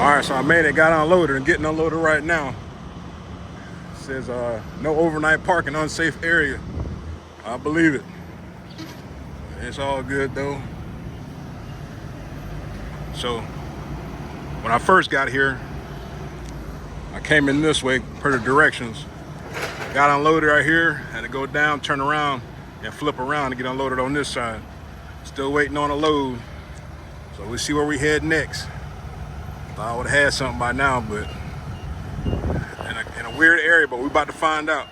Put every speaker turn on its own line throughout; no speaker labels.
All right, so I made it, got unloaded, and getting unloaded right now. It says no overnight parking, unsafe area. I believe it. It's all good though. So when I first got here, I came in this way per the directions. Got unloaded right here, had to go down, turn around, and flip around to get unloaded on this side. Still waiting on a load. So we'll see where we head next. Thought I would have had something by now, but in a weird area, but we're about to find out.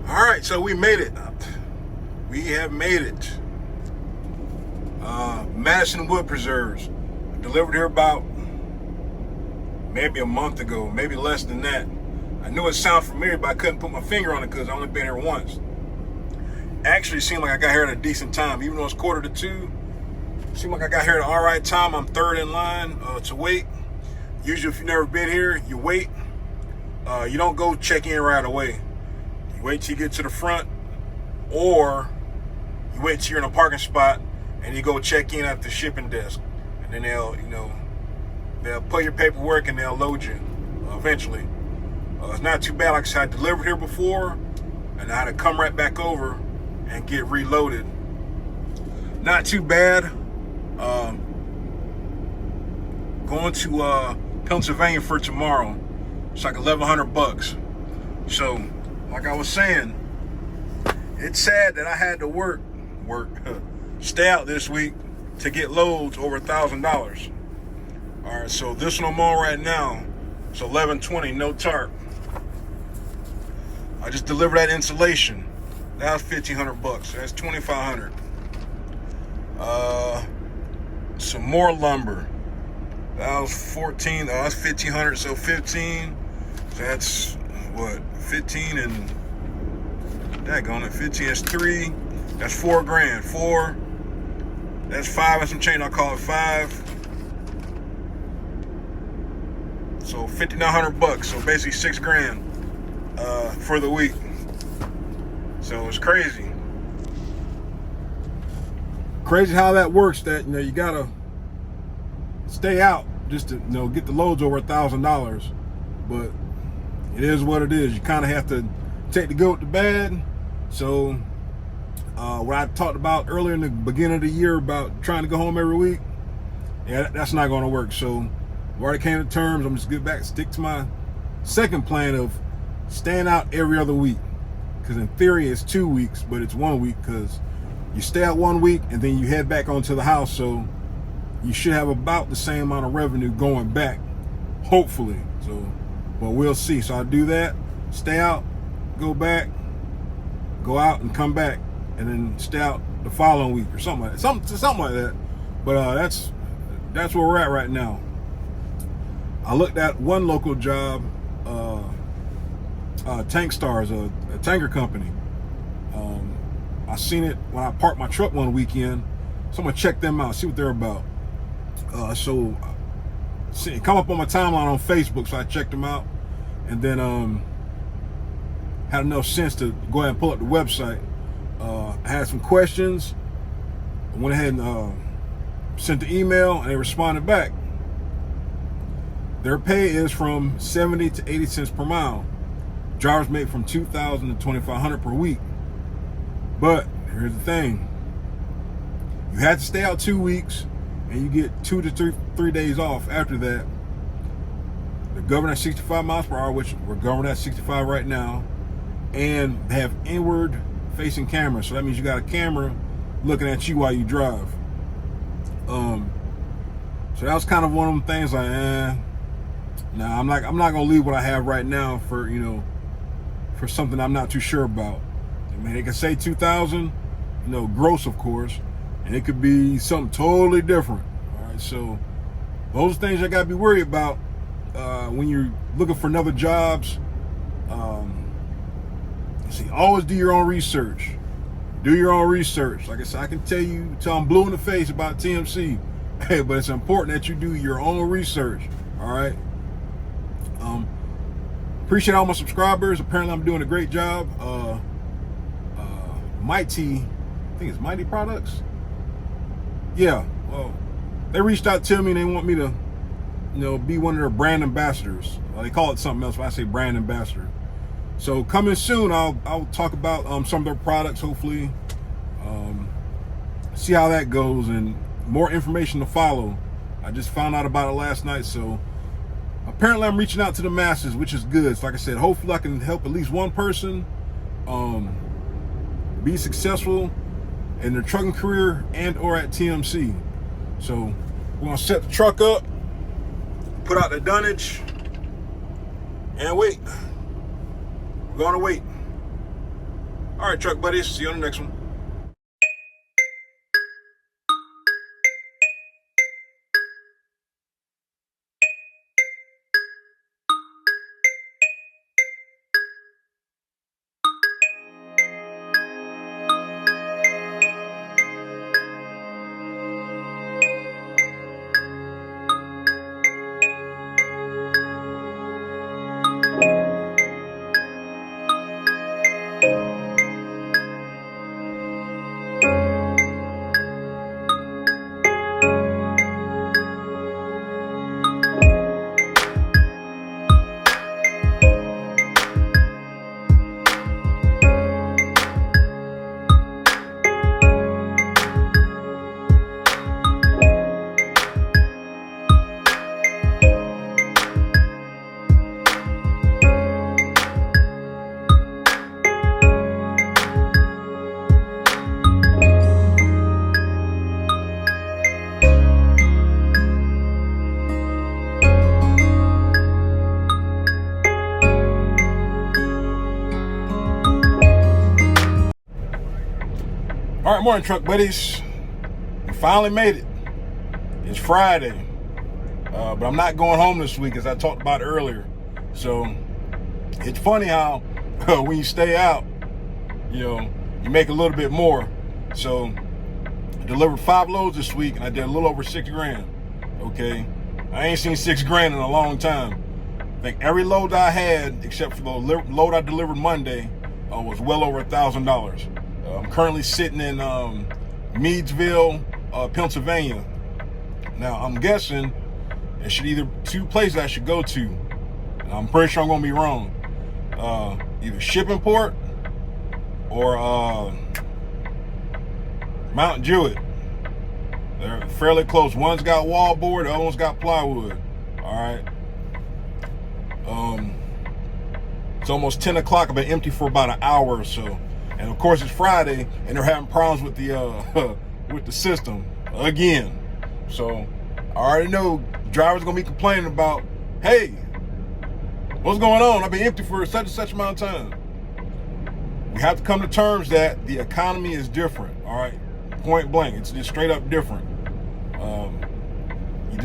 All right, so we made it. We have made it. Madison Wood Preserves. Delivered here about maybe a month ago, maybe less than that. I knew it sounded familiar, but I couldn't put my finger on it because I only been here once. Actually, it seemed like I got here at a decent time, even though it's 1:45. It seemed like I got here at an all right time. I'm third in line to wait. Usually, if you've never been here, you wait. You don't go check in right away. You wait till you get to the front, or you wait till you're in a parking spot and you go check in at the shipping desk, and then they'll put your paperwork and they'll load you eventually. It's not too bad. Like I said, I delivered here before, and I had to come right back over and get reloaded. Not too bad. Going to Pennsylvania for tomorrow. It's like $1,100. So, like I was saying, it's sad that I had to stay out this week to get loads over $1,000. All right, so this one I'm on right now, it's $1,120, no tarp. I just delivered that insulation. That was $1,500. That's $2,500. Some more lumber. That was $1,400. That's $1,500. So 15. That's what? 15 and daggone it. 15 is 3. That's $4,000. 4. That's 5 and some change. I'll call it 5. So $5,900. So basically $6,000 for the week. So it's crazy. Crazy how that works. That you gotta stay out just to get the loads over $1,000. But it is what it is. You kind of have to take the good with the bad. So what I talked about earlier in the beginning of the year about trying to go home every week, yeah, that's not going to work. So we already came to terms. I'm just get back, stick to my second plan of staying out every other week. Because in theory it's 2 weeks, but it's 1 week because you stay out 1 week and then you head back onto the house. So you should have about the same amount of revenue going back, hopefully. So, but we'll see. So I'll do that, stay out, go back, go out and come back, and then stay out the following week or something like that. Something like that. But that's where we're at right now. I looked at one local job, Tank Stars, a tanker company. I seen it when I parked my truck one weekend. So I'm gonna check them out, see what they're about. So it come up on my timeline on Facebook, so I checked them out, and then had enough sense to go ahead and pull up the website. I had some questions. I went ahead and sent the email, and they responded back. Their pay is from 70 to 80 cents per mile. Drivers make from $2,000 to $2,500 per week. But here's the thing: you have to stay out 2 weeks, and you get 2 to 3 days off after that. They're governed at 65 miles per hour, which we're governed at 65 right now, and they have inward-facing cameras. So that means you got a camera looking at you while you drive. So that was kind of one of them things like, nah, I'm not gonna leave what I have right now for for something I'm not too sure about. I mean, they can say 2,000, gross, of course, and it could be something totally different. All right, so those are things I gotta be worried about when you're looking for another jobs. See, always do your own research. Do your own research. Like I said, I can tell you till I'm blue in the face about TMC. Hey, but it's important that you do your own research. All right. Appreciate all my subscribers. Apparently, I'm doing a great job. Mighty I think it's Mighty Products. Yeah, well, they reached out to me and they want me to, be one of their brand ambassadors. They call it something else, but I say brand ambassador. So coming soon, I'll talk about some of their products, hopefully. See how that goes, and more information to follow. I just found out about it last night, so apparently I'm reaching out to the masses, which is good. So like I said, hopefully I can help at least one person be successful in their trucking career and or at TMC. So we're gonna set the truck up, put out the dunnage, and wait. We're gonna wait. All right, truck buddies, see you on the next one. All right, morning, truck buddies. We finally made it. It's Friday, but I'm not going home this week, as I talked about earlier. So it's funny how when you stay out, you make a little bit more. So I delivered 5 loads this week, and I did a little over $6,000. Okay, I ain't seen $6,000 in a long time. I think every load I had, except for the load I delivered Monday, was well over $1,000. I'm currently sitting in Meadsville, Pennsylvania. Now, I'm guessing there should either 2 places I should go to. I'm pretty sure I'm going to be wrong. Either Shippingport or Mount Jewett. They're fairly close. One's got wallboard, the other one's got plywood. All right. It's almost 10 o'clock. I've been empty for about an hour or so. And of course it's Friday, and they're having problems with the system again. So I already know drivers gonna be complaining about, hey, what's going on? I've been empty for such and such amount of time. We have to come to terms that the economy is different. All right, point blank, it's just straight up different. You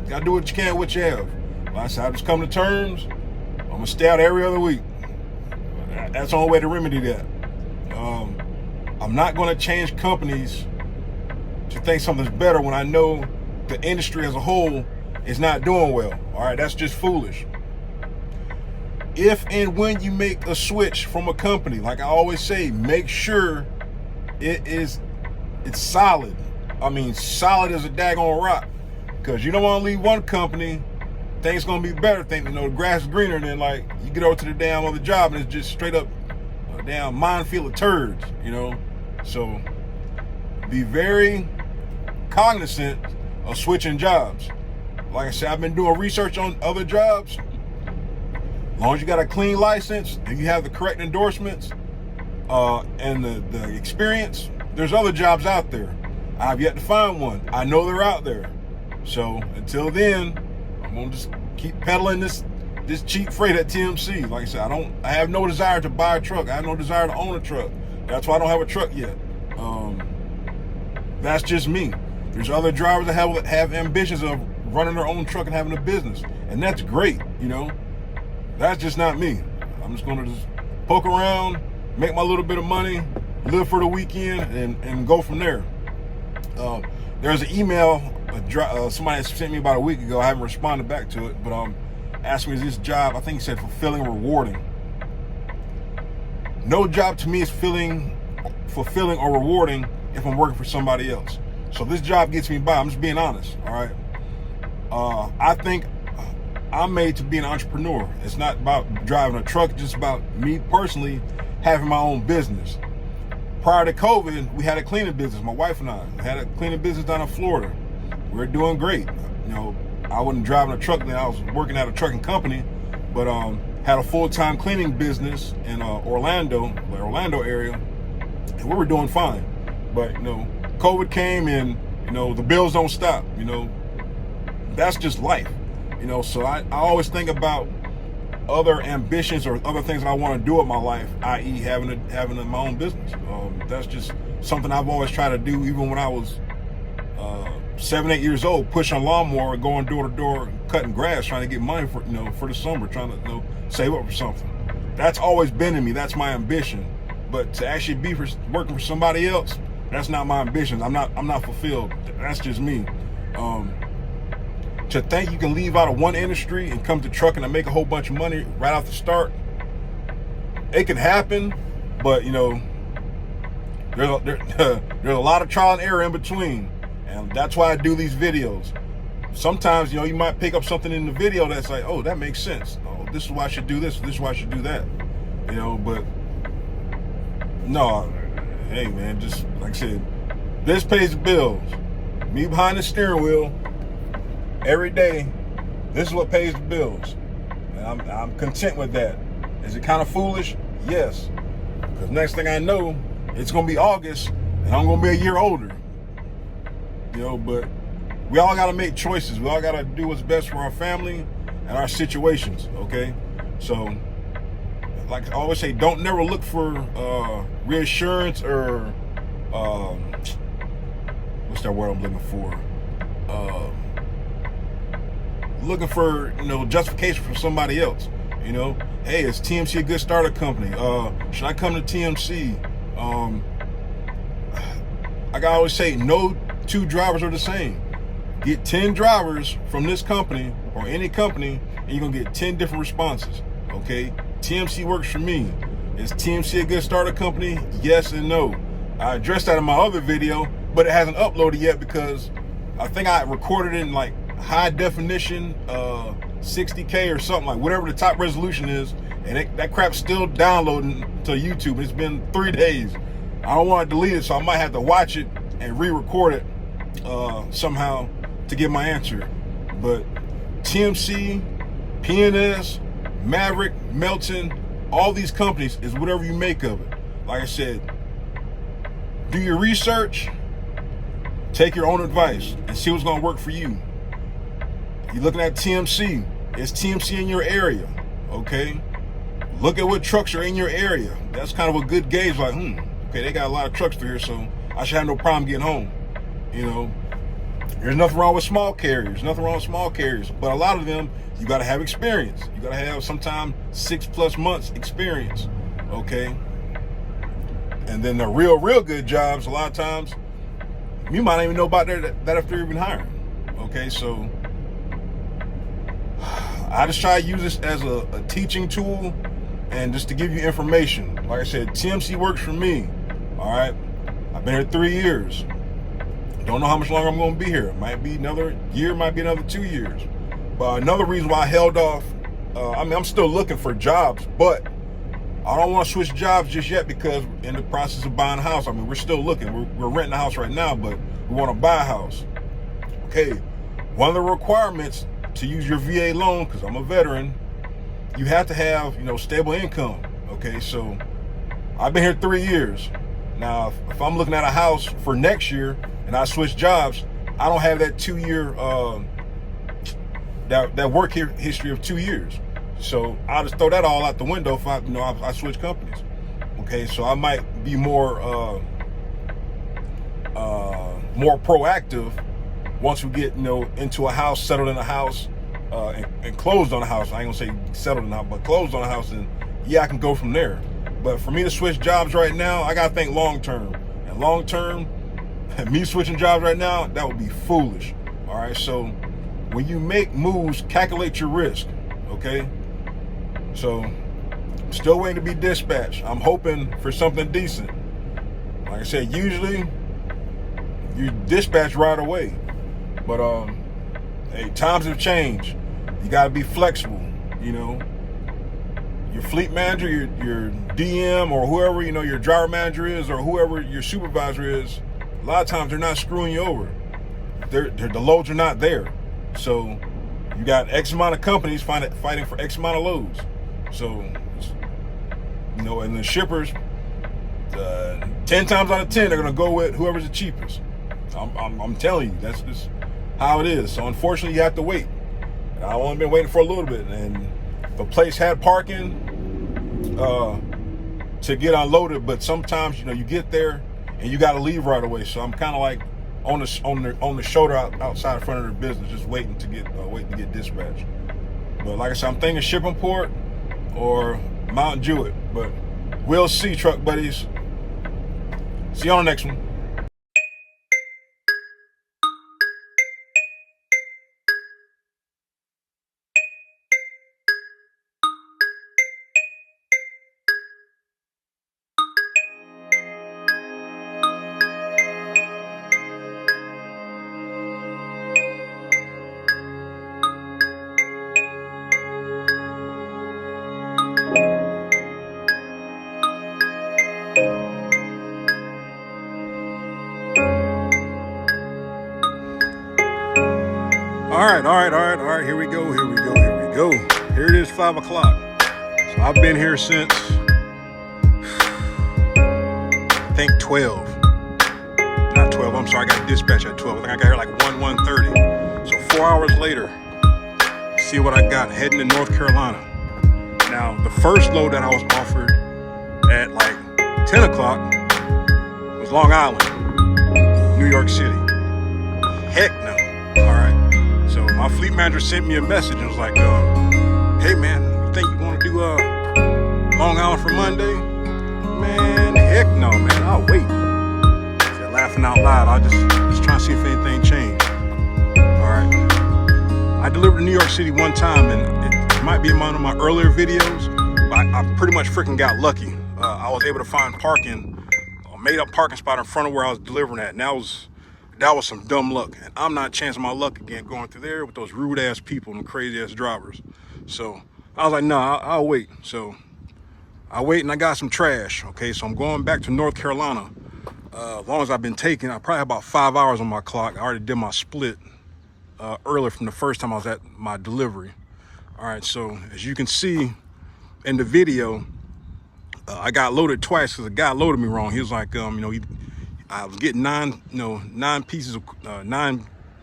gotta do what you can, what you have. Like I said, I just come to terms. I'm gonna stay out every other week. That's the only way to remedy that. I'm not going to change companies to think something's better when I know the industry as a whole is not doing well. All right, that's just foolish. If and when you make a switch from a company, like I always say, make sure it's solid. I mean, solid as a daggone rock. Because you don't want to leave one company, think it's going to be better, think, the grass is greener, and then like you get over to the damn other job and it's just straight up a damn minefield of turds, So be very cognizant of switching jobs. Like I said, I've been doing research on other jobs. As long as you got a clean license and you have the correct endorsements and the experience, there's other jobs out there. I've yet to find one. I know they're out there. So until then, I'm gonna just keep peddling this cheap freight at TMC. Like I said, I have no desire to buy a truck. I have no desire to own a truck. That's why I don't have a truck yet. That's just me. There's other drivers that have ambitions of running their own truck and having a business, and that's great. That's just not me. I'm just gonna just poke around, make my little bit of money, live for the weekend, and go from there. There's an email somebody sent me about a week ago. I haven't responded back to it, but asked me, is this job, I think he said, fulfilling and rewarding. No job to me is fulfilling or rewarding if I'm working for somebody else. So this job gets me by. I'm just being honest. All right. I think I'm made to be an entrepreneur. It's not about driving a truck. It's just about me personally having my own business. Prior to COVID, we had a cleaning business. My wife and I had a cleaning business down in Florida. We're doing great. You know, I wasn't driving a truck then. I was working at a trucking company, but had a full-time cleaning business in Orlando area, and we were doing fine. But you know, COVID came, and you know, the bills don't stop. You know, that's just life. You know, so I always think about other ambitions or other things that I want to do in my life, i.e. having my own business. That's just something I've always tried to do, even when I was 7, 8 years old, pushing a lawnmower, going door to door, cutting grass, trying to get money for the summer, trying to save up for something. That's always been in me. That's my ambition. But to actually be working for somebody else, that's not my ambition. I'm not fulfilled. That's just me. To think you can leave out of one industry and come to trucking and make a whole bunch of money right off the start, it can happen, but you know, there's a lot of trial and error in between, and that's why I do these videos. Sometimes, you know, you might pick up something in the video that's like, oh, that makes sense. Oh, this is why I should do this. This is why I should do that. You know, but no, hey man, just like I said, this pays the bills. Me behind the steering wheel every day, this is what pays the bills. And I'm content with that. Is it kind of foolish? Yes. Because next thing I know, it's going to be August, and I'm going to be a year older. You know, but we all got to make choices. We all got to do what's best for our family and our situations, okay? So, like I always say, don't never look for reassurance or, what's that word I'm looking for? Looking for, you know, justification from somebody else. You know, hey, is TMC a good startup company? Should I come to TMC? I gotta always say, no two drivers are the same. Get 10 drivers from this company or any company, and you're gonna get 10 different responses. Okay, TMC works for me. Is TMC a good startup company? Yes and no. I addressed that in my other video, but it hasn't uploaded yet because I think I recorded it in like high definition, 60K or something, like whatever the top resolution is, and that crap's still downloading to YouTube. It's been 3 days. I don't want to delete it, so I might have to watch it and re-record it somehow to get my answer. But TMC, PNS, Maverick, Melton, all these companies is whatever you make of it. Like I said, do your research, take your own advice, and see what's going to work for you. You're looking at TMC. Is TMC in your area? Okay. Look at what trucks are in your area. That's kind of a good gauge. Like, okay, they got a lot of trucks through here, so I should have no problem getting home. You know, there's nothing wrong with small carriers. Nothing wrong with small carriers. But a lot of them, you got to have experience. You got to have sometimes 6+ months experience. Okay. And then the real good jobs, a lot of times, you might not even know about that if they're even hiring. Okay, so I just try to use this as a teaching tool and just to give you information. Like I said, TMC works for me. All right, I've been here 3 years. Don't know how much longer I'm going to be here. Might be another year, might be another 2 years. But another reason why I held off, I'm still looking for jobs, but I don't want to switch jobs just yet because in the process of buying a house. I mean, we're still looking. We're renting a house right now, but we want to buy a house. Okay, one of the requirements to use your VA loan, because I'm a veteran, you have to have, you know, stable income. Okay, so I've been here 3 years. Now, if I'm looking at a house for next year and I switch jobs, I don't have that 2 year, that work history of 2 years. So I'll just throw that all out the window if I switch companies. Okay, so I might be more proactive once we get, you know, into a house, settled in a house, and closed on a house. I ain't gonna say settled in a house, but closed on a house, and yeah, I can go from there. But for me to switch jobs right now, I gotta think long term. And long term, me switching jobs right now, that would be foolish. All right, so when you make moves, calculate your risk. Okay. So, still waiting to be dispatched. I'm hoping for something decent. Like I said, usually you dispatch right away. But hey, times have changed. You gotta be flexible, you know. Your fleet manager, your DM, or whoever, you know, your driver manager is, or whoever your supervisor is, a lot of times they're not screwing you over. The loads are not there. So you got X amount of companies fighting for X amount of loads. So, you know, and the shippers, 10 times out of 10, they're going to go with whoever's the cheapest. I'm telling you, that's just how it is. So unfortunately, you have to wait. I've only been waiting for a little bit, and the place had parking to get unloaded, but sometimes, you know, you get there and you got to leave right away. So I'm kind of like on the shoulder outside in front of their business, just waiting to get dispatched. But like I said, I'm thinking Shippingport or Mount Jewett, but we'll see, truck buddies. See you on the next one. All right, here we go. Here it is, 5 o'clock. So I've been here since, I think 12. Not 12, I'm sorry, I got dispatched at 12. I think I got here like 1:30. So 4 hours later, see what I got, heading to North Carolina. Now, the first load that I was offered at like 10 o'clock was Long Island, New York City. Heck no. All right. So my fleet manager sent me a message and was like, hey man, you think you want to do Long Island for Monday? Man, heck no, man, I'll wait. I said, laughing out loud, I just trying to see if anything changed. All right. I delivered to New York City one time, and it might be in one of my earlier videos, but I pretty much freaking got lucky. I was able to find parking, a made up parking spot in front of where I was delivering at, and that was some dumb luck. And I'm not chancing my luck again going through there with those rude ass people and crazy ass drivers. So I was like, no, I'll wait. So I wait, and I got some trash. Okay, so I'm going back to North Carolina. As long as I've been taking, I probably have about 5 hours on my clock. I already did my split earlier from the first time I was at my delivery. All right, so as you can see in the video, I got loaded twice because the guy loaded me wrong. He was like, you know, I was getting nine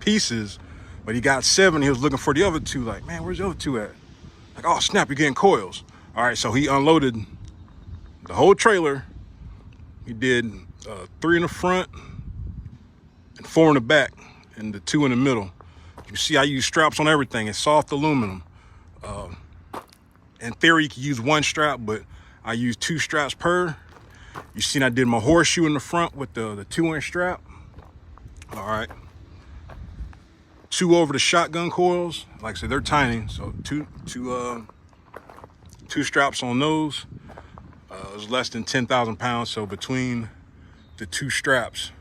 pieces, but he got 7. He was looking for the other 2. Like, man, where's the other 2 at? Like, oh snap, you're getting coils. All right, so he unloaded the whole trailer. He did 3 in the front and 4 in the back, and the 2 in the middle. You see, I use straps on everything. It's soft aluminum. In theory, you can use 1 strap, but I use 2 straps per. You seen I did my horseshoe in the front with the 2-inch strap. All right. 2 over the shotgun coils. Like I said, they're tiny, so two straps on those. It was less than 10,000 pounds, so between the 2 straps,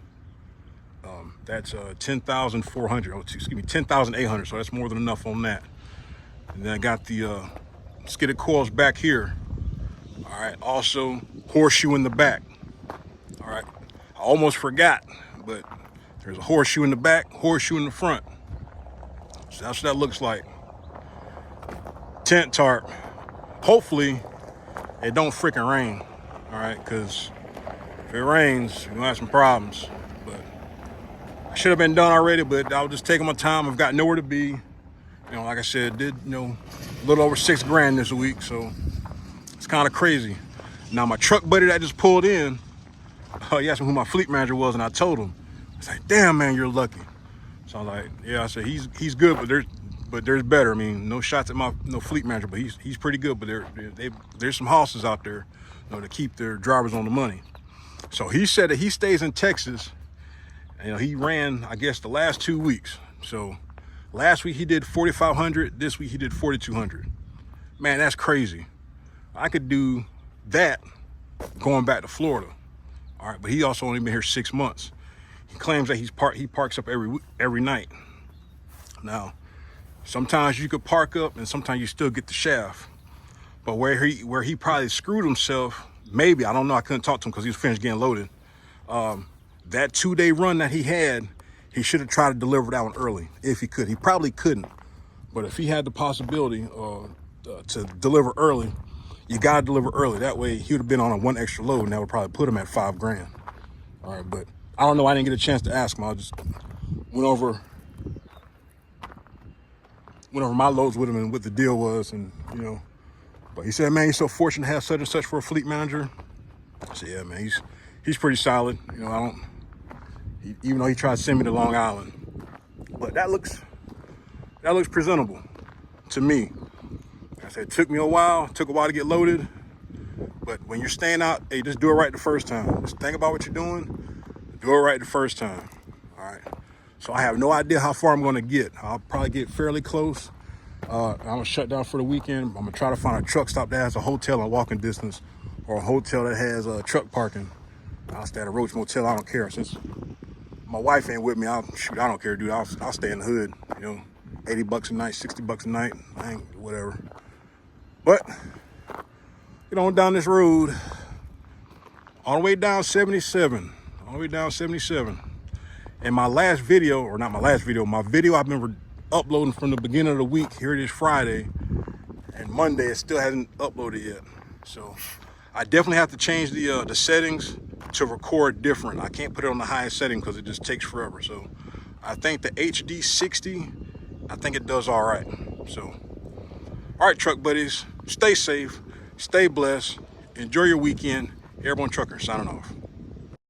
that's 10,400. Oh, excuse me, 10,800. So that's more than enough on that. And then I got the skidded coils back here. All right, also horseshoe in the back. All right, I almost forgot, but there's a horseshoe in the back, horseshoe in the front. So that's what that looks like. Tent tarp. Hopefully it don't freaking rain. All right, because if it rains, we're gonna have some problems. But I should have been done already, but I was just taking my time. I've got nowhere to be. You know, like I said, did, you know, a little over $6 grand this week, so it's kind of crazy. Now my truck buddy that just pulled in, he asked me who my fleet manager was, and I told him. I was like, damn man, you're lucky. So I'm like, yeah, I said he's good, but there's better. I mean, no shots at my fleet manager, but he's pretty good. But there's some hosses out there, you know, to keep their drivers on the money. So he said that he stays in Texas, and, you know, he ran, I guess, the last 2 weeks. So last week he did 4,500. This week he did 4,200. Man, that's crazy. I could do that going back to Florida. All right, but he also only been here 6 months. He claims that he parks up every night. Now, sometimes you could park up and sometimes you still get the shaft. But where he probably screwed himself, maybe, I don't know, I couldn't talk to him because he was finished getting loaded. That 2-day run that he had, he should have tried to deliver that one early if he could. He probably couldn't, but if he had the possibility to deliver early, you gotta deliver early. That way he would have been on a 1 extra load and that would probably put him at $5,000. All right, but I don't know, I didn't get a chance to ask him. I just went over my loads with him and what the deal was, and but he said, man, he's so fortunate to have such and such for a fleet manager. I said, yeah, man, he's pretty solid. Even though he tried to send me to Long Island, but that looks presentable to me. Like I said, it took me a while. Took a while to get loaded, but when you're staying out, hey, just do it right the first time. Just think about what you're doing. Do it right the first time. All right. So I have no idea how far I'm going to get. I'll probably get fairly close. I'm gonna shut down for the weekend. I'm gonna try to find a truck stop that has a hotel in walking distance, or a hotel that has truck parking. I'll stay at a Roach Motel. I don't care. Since my wife ain't with me, I don't care, dude. I'll stay in the hood. $80 a night, $60 a night. I ain't whatever. But get on down this road, all the way down 77. All the way down 77. And my last video, or not my last video, my video I've been uploading from the beginning of the week. Here it is Friday, and Monday it still hasn't uploaded yet. So I definitely have to change the settings to record different. I can't put it on the highest setting because it just takes forever. So I think the HD 60, I think it does all right. So, all right, truck buddies, stay safe, stay blessed, enjoy your weekend. Airborne Trucker signing off.